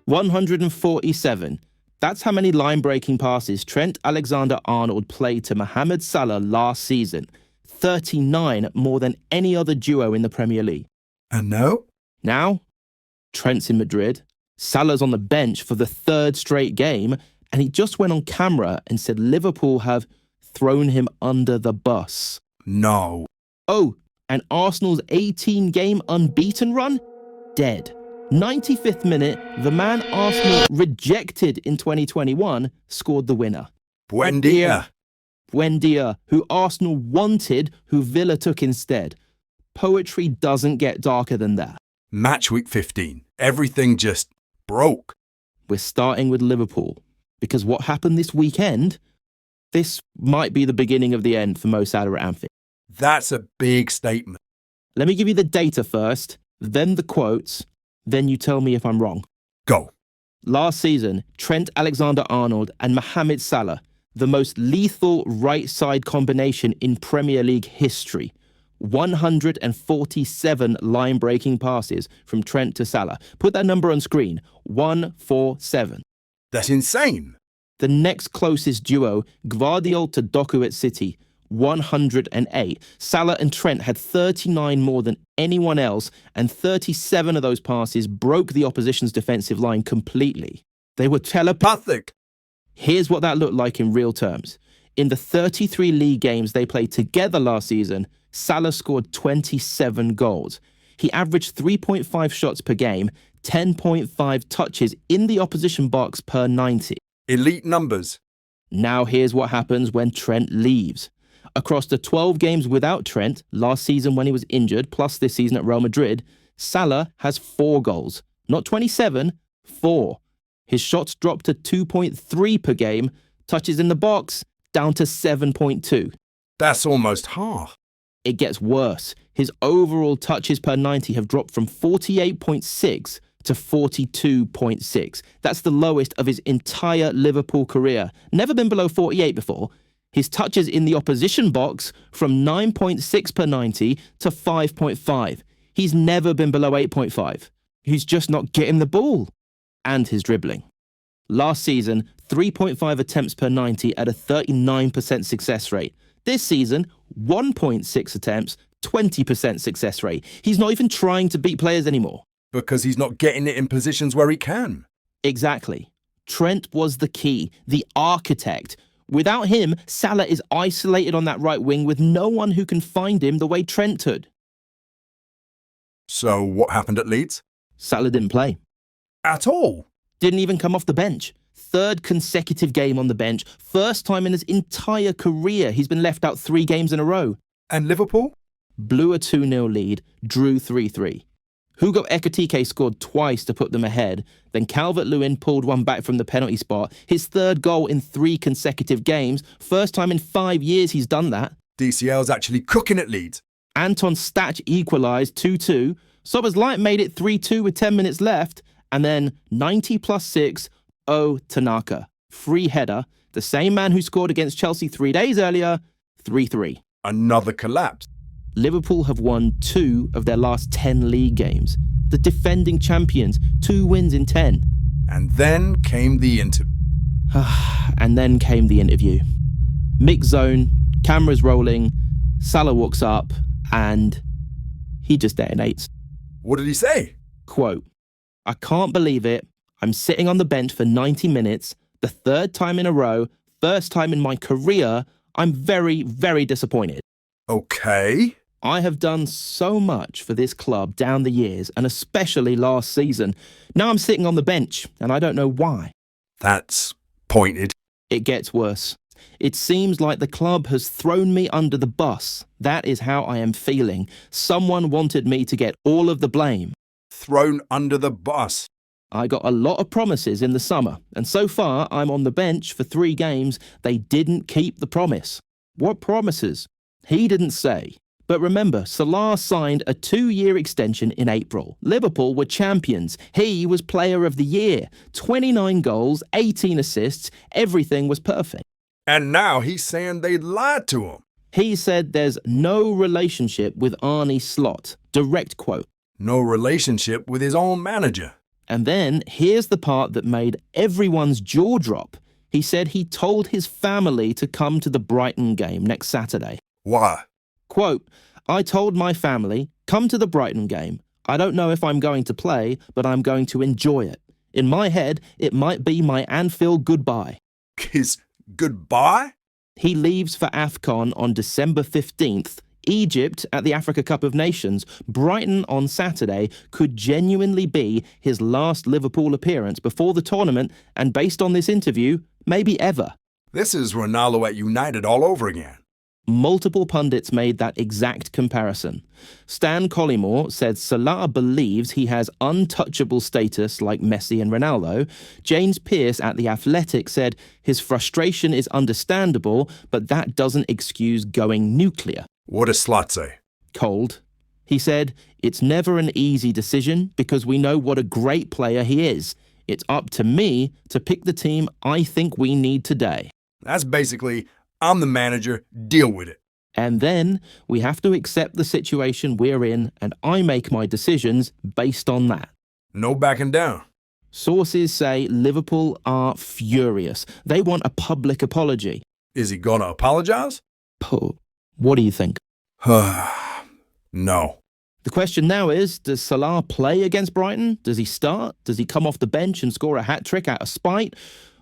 147. That's how many line-breaking passes Trent Alexander-Arnold played to Mohamed Salah last season. 39 more than any other duo in the Premier League. And now? Now, Trent's in Madrid, Salah's on the bench for the third straight game, and he just went on camera and said Liverpool have thrown him under the bus. No. Oh, and Arsenal's 18-game unbeaten run? Dead. 95th minute, the man Arsenal rejected in 2021 scored the winner. Buendía. Buendía, who Arsenal wanted, who Villa took instead. Poetry doesn't get darker than that. Match week 15. Everything just broke. We're starting with Liverpool, because what happened this weekend, this might be the beginning of the end for Mo Salah at Anfield. That's a big statement. Let me give you the data first, then the quotes, then you tell me if I'm wrong. Go. Last season, Trent Alexander-Arnold and Mohamed Salah, the most lethal right-side combination in Premier League history. 147 line-breaking passes from Trent to Salah. Put that number on screen. 147. That's insane. The next closest duo, Gvardiol to Doku at City, 108. Salah and Trent had 39 more than anyone else, and 37 of those passes broke the opposition's defensive line completely. They were telepathic. Here's what that looked like in real terms. In the 33 league games they played together last season, Salah scored 27 goals. He averaged 3.5 shots per game, 10.5 touches in the opposition box per 90. Elite numbers. Now here's what happens when Trent leaves. Across the 12 games without Trent, last season when he was injured, plus this season at Real Madrid, Salah has 4 goals. Not 27, 4. His shots dropped to 2.3 per game, touches in the box down to 7.2. That's almost half. It gets worse. His overall touches per 90 have dropped from 48.6 to 42.6. That's the lowest of his entire Liverpool career. Never been below 48 before. His touches in the opposition box from 9.6 per 90 to 5.5. He's never been below 8.5. He's just not getting the ball. And his dribbling. Last season, 3.5 attempts per 90 at a 39% success rate. This season, 1.6 attempts, 20% success rate. He's not even trying to beat players anymore. Because he's not getting it in positions where he can. Exactly. Trent was the key, the architect. Without him, Salah is isolated on that right wing with no one who can find him the way Trent could. So what happened at Leeds? Salah didn't play. At all? Didn't even come off the bench. Third consecutive game on the bench. First time in his entire career he's been left out 3 games in a row. And Liverpool? Blew a 2-0 lead, drew 3-3. Hugo Ekitike scored twice to put them ahead. Then Calvert-Lewin pulled one back from the penalty spot. His 3rd goal in 3 consecutive games. First time in 5 years he's done that. DCL's actually cooking at Leeds. Anton Stach equalised 2-2. Szoboszlai made it 3-2 with 10 minutes left. And then 90 plus 6, Tanaka. Free header. The same man who scored against Chelsea 3 days earlier, 3-3. Another collapse. Liverpool have won 2 of their last 10 league games. The defending champions, 2 wins in 10. And then came the interview. Mixed zone, cameras rolling, Salah walks up, and he just detonates. What did he say? Quote, "I can't believe it. I'm sitting on the bench for 90 minutes, the 3rd time in a row, first time in my career. I'm very, very disappointed. Okay. I have done so much for this club down the years, and especially last season. Now I'm sitting on the bench, and I don't know why." That's pointed. It gets worse. It seems like the club has thrown me under the bus. That is how I am feeling. Someone wanted me to get all of the blame. Thrown under the bus. I got a lot of promises in the summer, and so far I'm on the bench for 3 games. They didn't keep the promise. What promises? He didn't say. But remember, Salah signed a 2-year extension in April. Liverpool were champions. He was player of the year. 29 goals, 18 assists, everything was perfect. And now he's saying they lied to him. He said there's no relationship with Arne Slot. Direct quote. No relationship with his own manager. And then here's the part that made everyone's jaw drop. He said he told his family to come to the Brighton game next Saturday. Why? Quote, "I told my family, come to the Brighton game. I don't know if I'm going to play, but I'm going to enjoy it. In my head, it might be my Anfield goodbye." His goodbye? He leaves for AFCON on December 15th. Egypt at the Africa Cup of Nations. Brighton on Saturday could genuinely be his last Liverpool appearance before the tournament, and based on this interview, maybe ever. This is Ronaldo at United all over again. Multiple pundits made that exact comparison. Stan Collymore said Salah believes he has untouchable status like Messi and Ronaldo. James Pearce at The Athletic said his frustration is understandable, but that doesn't excuse going nuclear. What does Slot say? Cold. He said, "It's never an easy decision because we know what a great player he is. It's up to me to pick the team I think we need today." That's basically, I'm the manager, deal with it. And then we have to accept the situation we're in, and I make my decisions based on that. No backing down. Sources say Liverpool are furious. They want a public apology. Is he gonna apologize? What do you think? No. The question now is, does Salah play against Brighton? Does he start? Does he come off the bench and score a hat-trick out of spite?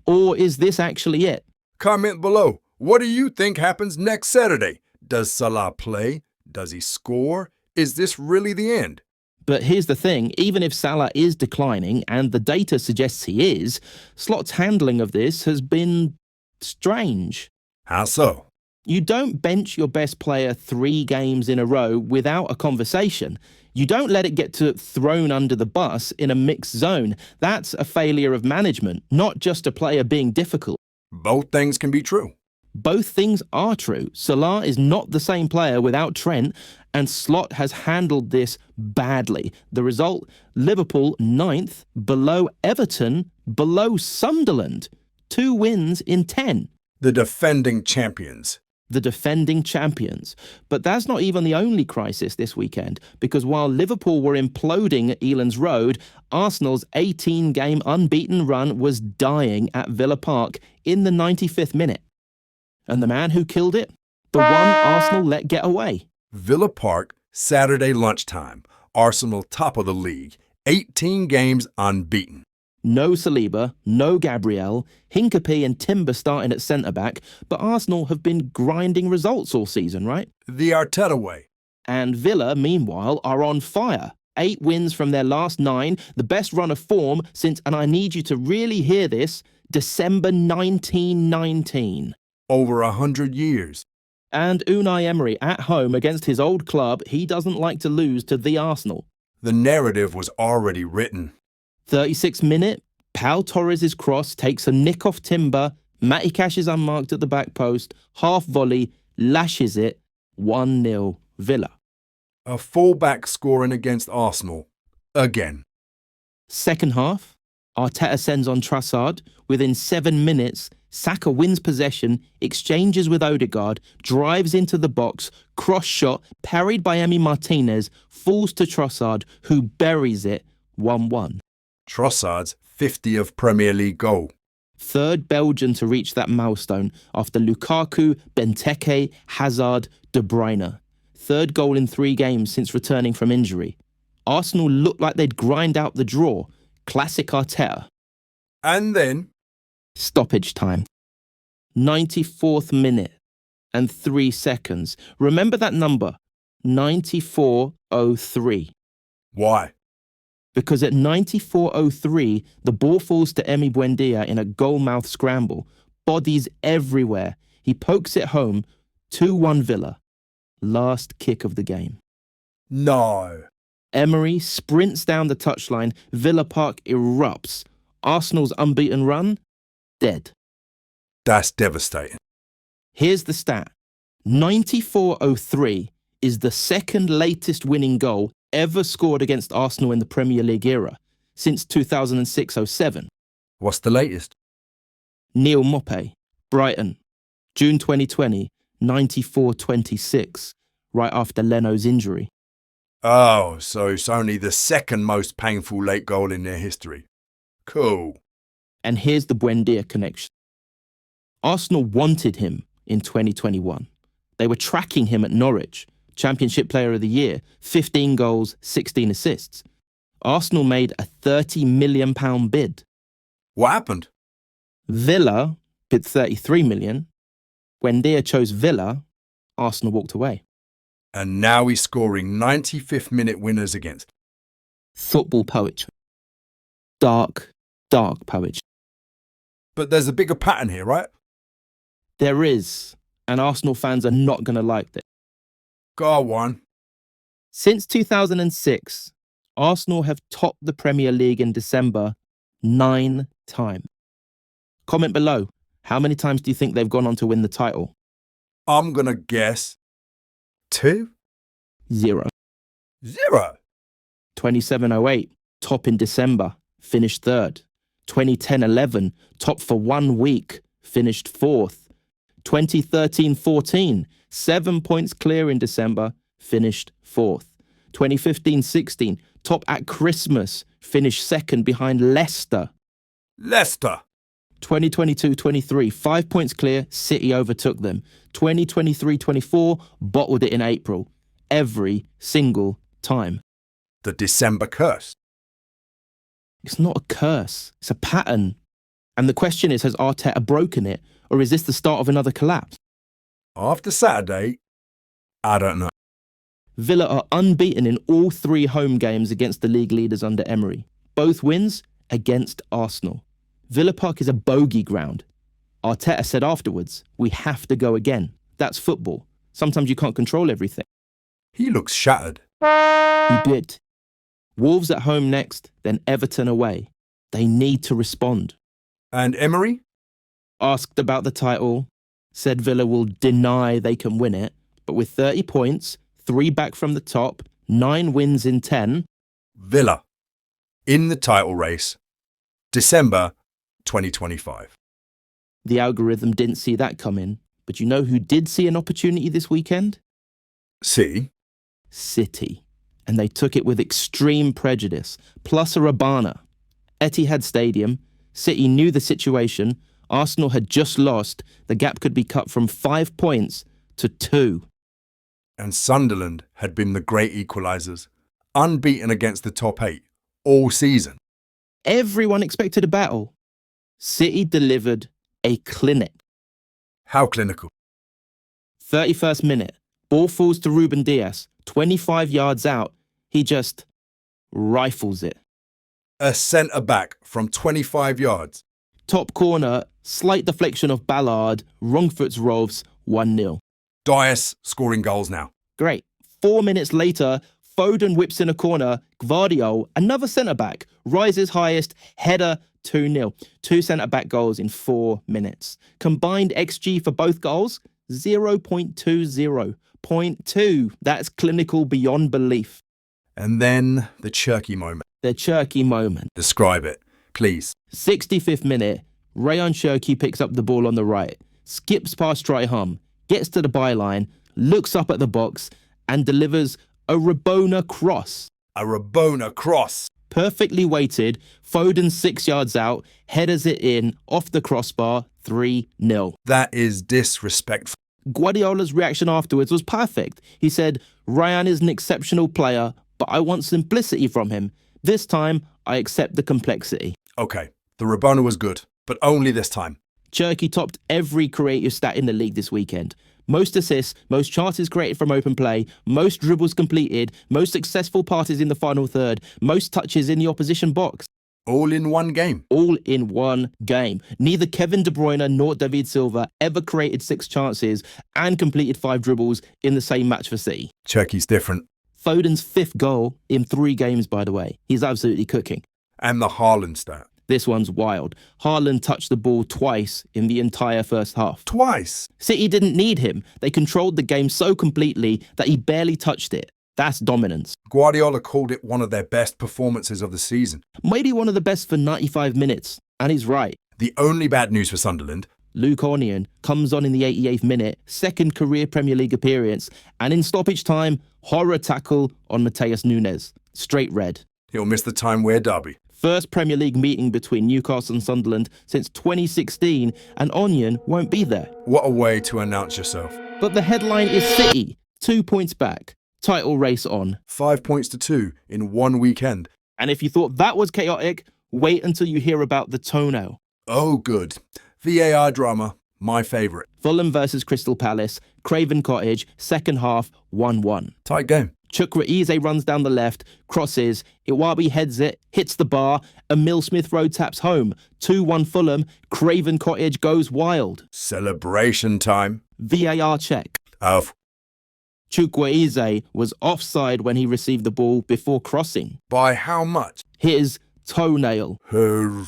Or is this actually it? Comment below. What do you think happens next Saturday? Does Salah play? Does he score? Is this really the end? But here's the thing, even if Salah is declining, and the data suggests he is, Slot's handling of this has been strange. How so? You don't bench your best player 3 games in a row without a conversation. You don't let it get to thrown under the bus in a mixed zone. That's a failure of management, not just a player being difficult. Both things can be true. Both things are true. Salah is not the same player without Trent, and Slot has handled this badly. The result, Liverpool 9th, below Everton, below Sunderland. 2 wins in 10. The defending champions. The defending champions. But that's not even the only crisis this weekend, because while Liverpool were imploding at Eland's Road, Arsenal's 18-game unbeaten run was dying at Villa Park in the 95th minute. And the man who killed it? The one Arsenal let get away. Villa Park, Saturday lunchtime. Arsenal top of the league. 18 games unbeaten. No Saliba, no Gabriel, Hincapie and Timber starting at centre-back, but Arsenal have been grinding results all season, right? The Arteta way. And Villa, meanwhile, are on fire. 8 wins from their last 9, the best run of form since, and I need you to really hear this, December 1919. Over 100 years. And Unai Emery at home against his old club, he doesn't like to lose to the Arsenal. The narrative was already written. 36th minute, Pau Torres' cross takes a nick off Timber, Matty Cash is unmarked at the back post, half volley, lashes it, 1-0 Villa. A fullback scoring against Arsenal. Again. Second half, Arteta sends on Trossard. Within 7 minutes, Saka wins possession, exchanges with Odegaard, drives into the box, cross shot, parried by Emi Martinez, falls to Trossard, who buries it, 1-1. Trossard's 50th Premier League goal. Third Belgian to reach that milestone after Lukaku, Benteke, Hazard, De Bruyne. Third goal in 3 games since returning from injury. Arsenal looked like they'd grind out the draw. Classic Arteta. And then... Stoppage time. 94th minute and 3 seconds. Remember that number, 94:03. Why? Because at 94:03, the ball falls to Emi Buendía in a goal-mouth scramble. Bodies everywhere. He pokes it home. 2-1 Villa. Last kick of the game. No. Emery sprints down the touchline. Villa Park erupts. Arsenal's unbeaten run? Dead. That's devastating. Here's the stat. 94:03 is the second latest winning goal ever scored against Arsenal in the Premier League era, since 2006-07. What's the latest? Neil Mope, Brighton, June 2020, 94-26, right after Leno's injury. Oh, so it's only the second most painful late goal in their history. Cool. And here's the Buendia connection. Arsenal wanted him in 2021. They were tracking him at Norwich, Championship Player of the Year, 15 goals, 16 assists. Arsenal made a £30 million bid. What happened? Villa bid 33 million. Buendia chose Villa. Arsenal walked away. And now he's scoring 95th minute winners against. Football poetry. Dark, dark poetry. But there's a bigger pattern here, right? There is, and Arsenal fans are not going to like this. Go on. Since 2006, Arsenal have topped the Premier League in December 9 times. Comment below, how many times do you think they've gone on to win the title? I'm going to guess 2? 0. 0. 2708, top in December, finished third. 2010-11, top for 1 week, finished fourth. 2013-14, 7 points clear in December, finished fourth. 2015-16, top at Christmas, finished second behind Leicester. Leicester. 2022-23, 5 points clear, City overtook them. 2023-24, bottled it in April. Every single time. The December curse. It's not a curse, it's a pattern. And the question is, has Arteta broken it, or is this the start of another collapse? After Saturday, I don't know. Villa are unbeaten in all 3 home games against the league leaders under Emery. Both wins against Arsenal. Villa Park is a bogey ground. Arteta said afterwards, we have to go again. That's football. Sometimes you can't control everything. He looks shattered. He did. Wolves at home next, then Everton away. They need to respond. And Emery? Asked about the title, said Villa will deny they can win it, but with 30 points, 3 back from the top, 9 wins in 10. Villa, in the title race, December 2025. The algorithm didn't see that coming, but you know who did see an opportunity this weekend? See? City. And they took it with extreme prejudice, plus a rabona. Etihad Stadium, City knew the situation. Arsenal had just lost. The gap could be cut from 5 points to 2. And Sunderland had been the great equalisers, unbeaten against the top 8 all season. Everyone expected a battle. City delivered a clinic. How clinical? 31st minute, ball falls to Ruben Dias, 25 yards out. He just rifles it. A centre-back from 25 yards. Top corner, slight deflection of Ballard, wrong foot's Rolfs, 1-0. Dias scoring goals now. Great. 4 minutes later, Foden whips in a corner, Gvardiol, another centre-back, rises highest, header, 2-0. 2 centre-back goals in 4 minutes. Combined XG for both goals, 0.20. 0.2. That's clinical beyond belief. And then the Cherki moment. The Cherki moment. Describe it, please. 65th minute, Rayon Cherki picks up the ball on the right, skips past Triham, gets to the byline, looks up at the box, and delivers a rabona cross. A rabona cross. Perfectly weighted, Foden 6 yards out, headers it in, off the crossbar, 3-0. That is disrespectful. Guardiola's reaction afterwards was perfect. He said, Ryan is an exceptional player, but I want simplicity from him. This time, I accept the complexity. Okay, the rabona was good, but only this time. Cherki topped every creative stat in the league this weekend. Most assists, most chances created from open play, most dribbles completed, most successful passes in the final third, most touches in the opposition box. All in one game. All in one game. Neither Kevin De Bruyne nor David Silva ever created 6 chances and completed 5 dribbles in the same match for City. Cherki's different. Foden's 5th goal in 3 games, by the way. He's absolutely cooking. And the Haaland stat. This one's wild. Haaland touched the ball twice in the entire first half. Twice? City didn't need him. They controlled the game so completely that he barely touched it. That's dominance. Guardiola called it one of their best performances of the season. Maybe one of the best for 95 minutes. And he's right. The only bad news for Sunderland, Luke Onion comes on in the 88th minute, second career Premier League appearance, and in stoppage time, horror tackle on Mateus Nunes. Straight red. He'll miss the time we're derby. First Premier League meeting between Newcastle and Sunderland since 2016, and Onion won't be there. What a way to announce yourself. But the headline is City, 2 points back. Title race on. 5 points to 2 in one weekend. And if you thought that was chaotic, wait until you hear about the toenail. Oh, good. VAR drama, my favourite. Fulham versus Crystal Palace, Craven Cottage, second half, 1-1. Tight game. Chukwueze runs down the left, crosses, Iwabi heads it, hits the bar, Emil Smith Rowe taps home. 2-1 Fulham, Craven Cottage goes wild. Celebration time. VAR check. Chukwueze was offside when he received the ball before crossing. By how much? His toenail. Her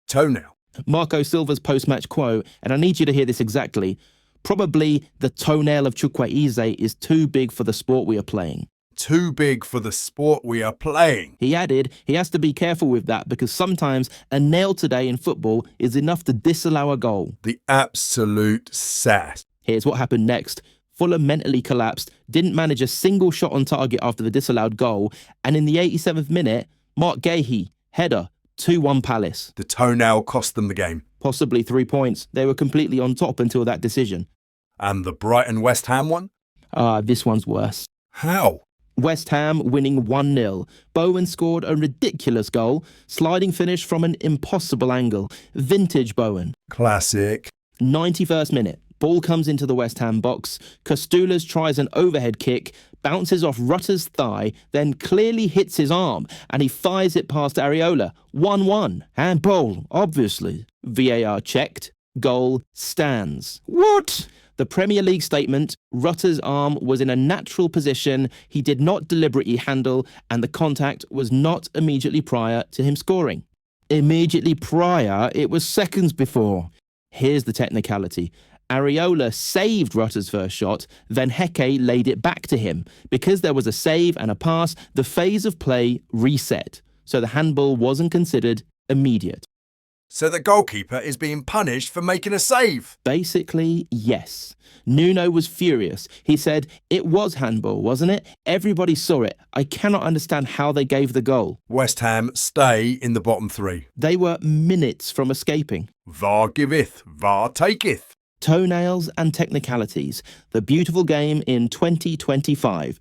toenail. Marco Silva's post-match quote, and I need you to hear this exactly. Probably the toenail of Chukwueze is too big for the sport we are playing. Too big for the sport we are playing. He added he has to be careful with that because sometimes a nail today in football is enough to disallow a goal. The absolute sass. Here's what happened next. Fulham mentally collapsed, didn't manage a single shot on target after the disallowed goal, and in the 87th minute, Mark Gahey, header, 2-1 Palace. The toenail cost them the game. Possibly 3 points. They were completely on top until that decision. And the Brighton-West Ham one? This one's worse. How? West Ham winning 1-0. Bowen scored a ridiculous goal, sliding finish from an impossible angle. Vintage Bowen. Classic. 91st minute. Ball comes into the West Ham box. Kostulas tries an overhead kick, bounces off Rutter's thigh, then clearly hits his arm, and he fires it past Areola. 1-1. Handball, obviously. VAR checked. Goal stands. What? The Premier League statement, Rutter's arm was in a natural position, he did not deliberately handle, and the contact was not immediately prior to him scoring. Immediately prior? It was seconds before. Here's the technicality. Areola saved Rutter's first shot, then Heke laid it back to him. Because there was a save and a pass, the phase of play reset. So the handball wasn't considered immediate. So the goalkeeper is being punished for making a save? Basically, yes. Nuno was furious. He said, it was handball, wasn't it? Everybody saw it. I cannot understand how they gave the goal. West Ham stay in the bottom three. They were minutes from escaping. VAR giveth, VAR taketh. Toenails and technicalities. The beautiful game in 2025.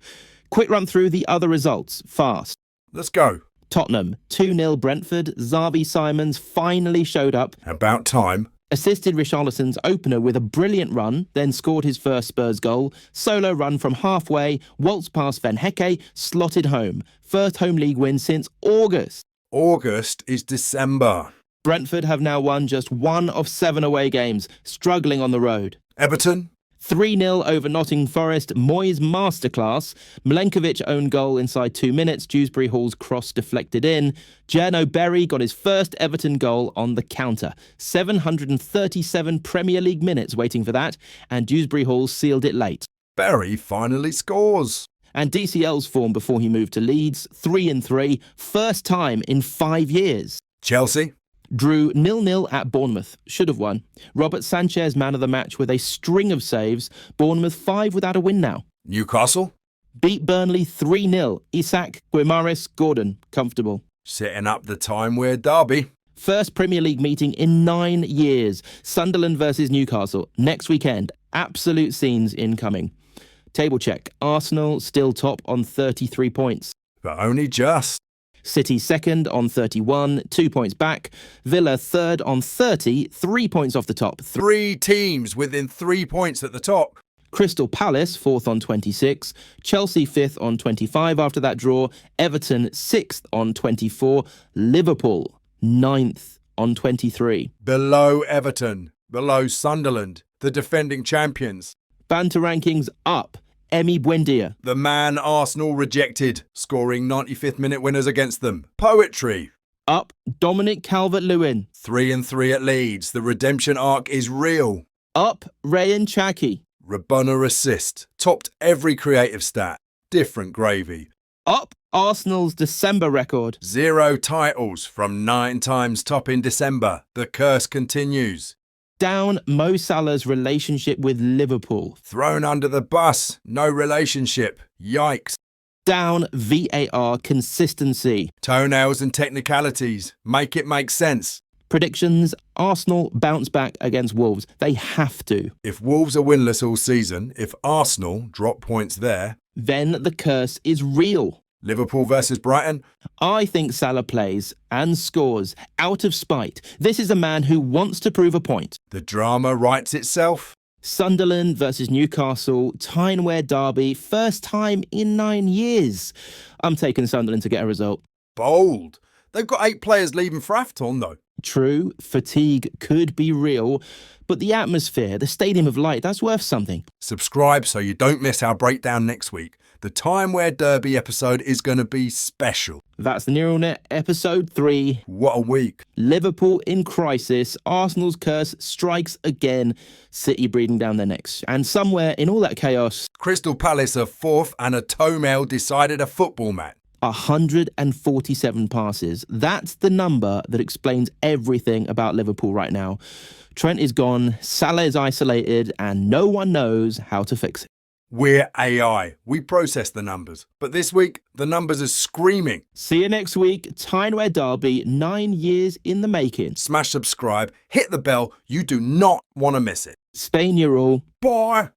Quick run through the other results, fast. Let's go. Tottenham, 2-0 Brentford. Xavi Simons finally showed up. About time. Assisted Richarlison's opener with a brilliant run, then scored his first Spurs goal. Solo run from halfway, waltzed past Van Hecke, slotted home. First home league win since August. August is December. Brentford have now won just 1 of 7 away games, struggling on the road. Everton. 3-0 over Nottingham Forest, Moyes masterclass. Milenkovic own goal inside 2 minutes, Dewsbury Hall's cross deflected in. Jerno Berry got his first Everton goal on the counter. 737 Premier League minutes waiting for that, and Dewsbury Hall sealed it late. Berry finally scores. And DCL's form before he moved to Leeds, 3-3, first time in 5 years. Chelsea. Drew 0-0 at Bournemouth. Should have won. Robert Sanchez, man of the match with a string of saves. Bournemouth 5 without a win now. Newcastle. Beat Burnley 3-0. Isak, Guimares, Gordon. Comfortable. Setting up the time we're derby. First Premier League meeting in 9 years. Sunderland versus Newcastle. Next weekend. Absolute scenes incoming. Table check. Arsenal still top on 33 points. But only just. City second on 31, 2 points back. Villa third on 30, 3 points off the top. 3 teams within 3 points at the top. Crystal Palace fourth on 26. Chelsea fifth on 25 after that draw. Everton sixth on 24. Liverpool ninth on 23. Below Everton. Below Sunderland. The defending champions. Banter rankings up. Emi Buendía. The man Arsenal rejected, scoring 95th minute winners against them. Poetry. Up. Dominic Calvert-Lewin. 3-3 at Leeds. The redemption arc is real. Up. Ryan Cherki. Rabona assist. Topped every creative stat. Different gravy. Up. Arsenal's December record. 0 titles from 9 times top in December. The curse continues. Down Mo Salah's relationship with Liverpool. Thrown under the bus. No relationship. Yikes. Down VAR consistency. Toenails and technicalities. Make it make sense. Predictions, Arsenal bounce back against Wolves. They have to. If Wolves are winless all season, if Arsenal drop points there, Then the curse is real. Liverpool versus Brighton, I think Salah plays and scores out of spite. This is a man who wants to prove a point. the drama writes itself. Sunderland versus Newcastle, Tyne-Wear derby, first time in 9 years. I'm taking Sunderland to get a result. Bold. They've got 8 players leaving for AFTON though. True, fatigue could be real, but the atmosphere, the Stadium of Light, that's worth something. Subscribe so you don't miss our breakdown next week. The Tyne-Wear Derby episode is going to be special. That's the Neural Net, episode 3. What a week. Liverpool in crisis, Arsenal's curse strikes again, City breathing down their necks. And somewhere in all that chaos, Crystal Palace are 4th and a toenail decided a football match. 147 passes. That's the number that explains everything about Liverpool right now. Trent is gone, Salah is isolated, and no one knows how to fix it. We're AI. We process the numbers. But this week, the numbers are screaming. See you next week. Tyne-Wear derby, 9 years in the making. Smash subscribe, hit the bell. You do not want to miss it. Spain, you're all. Bye.